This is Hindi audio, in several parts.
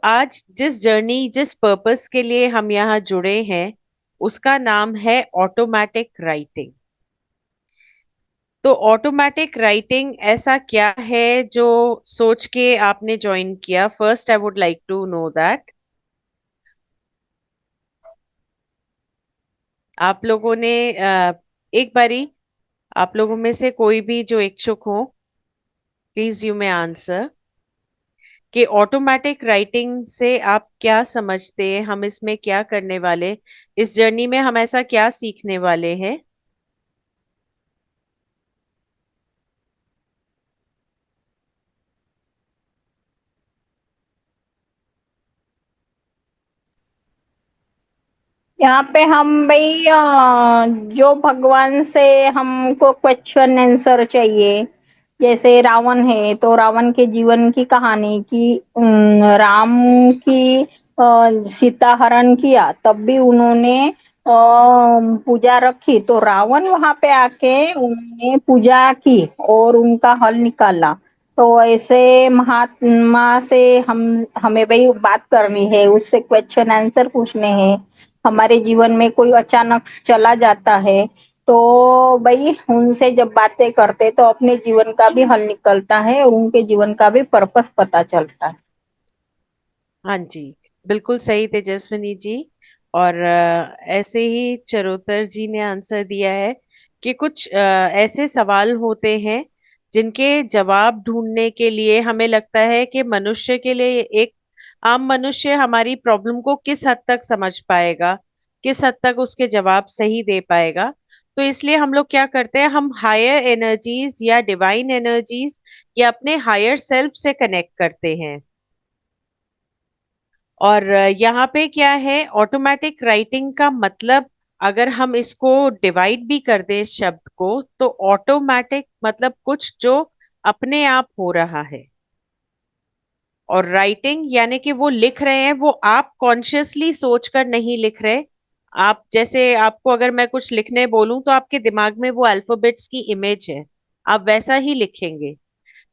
आज जिस पर्पस के लिए हम यहाँ जुड़े हैं उसका नाम है ऑटोमेटिक राइटिंग। तो ऑटोमेटिक राइटिंग ऐसा क्या है जो सोच के आपने ज्वाइन किया? First I would like to know that आप लोगों ने एक बारी आप लोगों में से कोई भी जो इच्छुक हो, प्लीज यू मे आंसर कि ऑटोमेटिक राइटिंग से आप क्या समझते हैं, हम इसमें क्या करने वाले, इस जर्नी में हम ऐसा क्या सीखने वाले हैं। यहाँ पे हम भाई जो भगवान से हमको क्वेश्चन आंसर चाहिए। जैसे रावण है तो रावण के जीवन की कहानी की राम की सीता हरण किया तब भी उन्होंने पूजा रखी तो रावण वहां पे आके उन्होंने पूजा की और उनका हल निकाला। तो ऐसे महात्मा से हम हमें भाई बात करनी है, उससे क्वेश्चन आंसर पूछने हैं। हमारे जीवन में कोई अचानक चला जाता है तो भाई उनसे जब बातें करते तो अपने जीवन का भी हल निकलता है और उनके जीवन का भी पर्पस पता चलता है। हाँ जी, बिल्कुल सही तेजस्विनी जी। और ऐसे ही चरोतर जी ने आंसर दिया है कि कुछ ऐसे सवाल होते हैं जिनके जवाब ढूंढने के लिए हमें लगता है कि मनुष्य के लिए एक आम मनुष्य हमारी प्रॉब्लम को किस हद तक समझ पाएगा, किस हद तक उसके जवाब सही दे पाएगा। तो इसलिए हम लोग क्या करते हैं, हम हायर एनर्जीज या डिवाइन एनर्जीज या अपने हायर सेल्फ से कनेक्ट करते हैं। और यहाँ पे क्या है, ऑटोमेटिक राइटिंग का मतलब अगर हम इसको डिवाइड भी कर दें इस शब्द को, तो ऑटोमेटिक मतलब कुछ जो अपने आप हो रहा है, और राइटिंग यानी कि वो लिख रहे हैं, वो आप कॉन्शियसली सोच कर नहीं लिख रहे। आप जैसे आपको अगर मैं कुछ लिखने बोलूं तो आपके दिमाग में वो अल्फाबेट्स की इमेज है, आप वैसा ही लिखेंगे।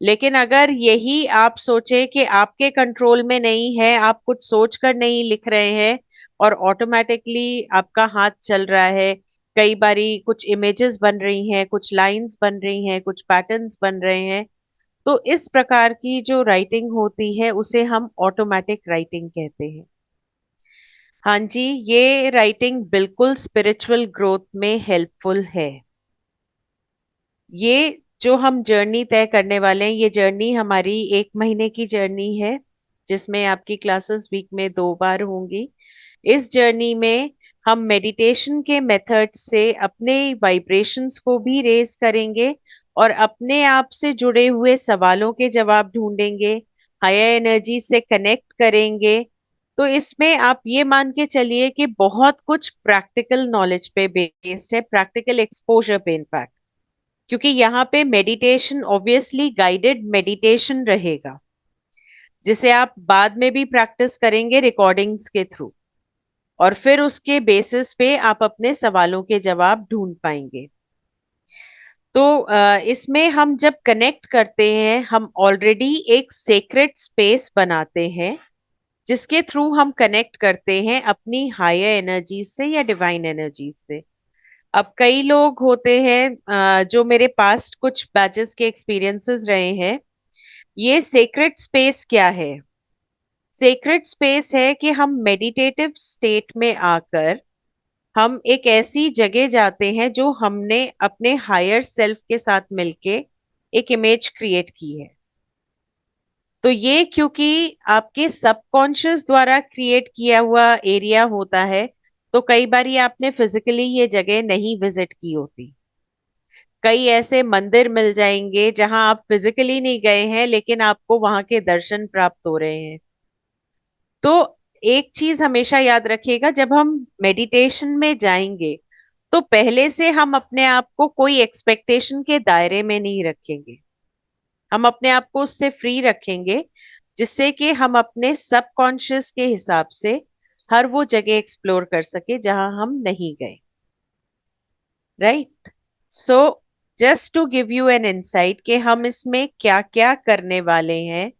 लेकिन अगर यही आप सोचे कि आपके कंट्रोल में नहीं है, आप कुछ सोच कर नहीं लिख रहे हैं और ऑटोमेटिकली आपका हाथ चल रहा है, कई बारी कुछ इमेजेस बन रही हैं, कुछ लाइंस बन रही हैं, कुछ पैटर्न्स बन रहे हैं, तो इस प्रकार की जो राइटिंग होती है उसे हम ऑटोमेटिक राइटिंग कहते हैं। हाँ जी, ये राइटिंग बिल्कुल स्पिरिचुअल ग्रोथ में हेल्पफुल है। ये जो हम जर्नी तय करने वाले हैं, ये जर्नी हमारी 1 महीने की जर्नी है, जिसमें आपकी क्लासेस वीक में 2 बार होंगी। इस जर्नी में हम मेडिटेशन के मेथड से अपने वाइब्रेशंस को भी रेज करेंगे और अपने आप से जुड़े हुए सवालों के जवाब ढूंढेंगे, हायर एनर्जी से कनेक्ट करेंगे। तो इसमें आप ये मान के चलिए कि बहुत कुछ प्रैक्टिकल नॉलेज पे बेस्ड है, प्रैक्टिकल एक्सपोजर पे इनफैक्ट, क्योंकि यहाँ पे मेडिटेशन ऑब्वियसली गाइडेड मेडिटेशन रहेगा, जिसे आप बाद में भी प्रैक्टिस करेंगे रिकॉर्डिंग्स के थ्रू, और फिर उसके बेसिस पे आप अपने सवालों के जवाब ढूंढ पाएंगे। तो इसमें हम जब कनेक्ट करते हैं, हम ऑलरेडी एक सेक्रेट स्पेस बनाते हैं जिसके थ्रू हम कनेक्ट करते हैं अपनी हायर एनर्जी से या डिवाइन एनर्जी से। अब कई लोग होते हैं जो मेरे पास्ट कुछ बैचेस के एक्सपीरियंसेस रहे हैं। ये सेक्रेट स्पेस क्या है? सेक्रेट स्पेस है कि हम मेडिटेटिव स्टेट में आकर हम एक ऐसी जगह जाते हैं जो हमने अपने हायर सेल्फ के साथ मिलके एक इमेज क्रिएट की है। तो ये क्योंकि आपके सबकॉन्शियस द्वारा क्रिएट किया हुआ एरिया होता है, तो कई बार आपने फिजिकली ये जगह नहीं विजिट की होती। कई ऐसे मंदिर मिल जाएंगे जहां आप फिजिकली नहीं गए हैं लेकिन आपको वहां के दर्शन प्राप्त हो रहे हैं। तो एक चीज हमेशा याद रखिएगा, जब हम मेडिटेशन में जाएंगे तो पहले से हम अपने आप को कोई एक्सपेक्टेशन के दायरे में नहीं रखेंगे। हम अपने आप को उससे फ्री रखेंगे, जिससे कि हम अपने सबकॉन्शियस के हिसाब से हर वो जगह एक्सप्लोर कर सके जहां हम नहीं गए। Right. So just to give you an insight कि हम इसमें क्या क्या करने वाले हैं,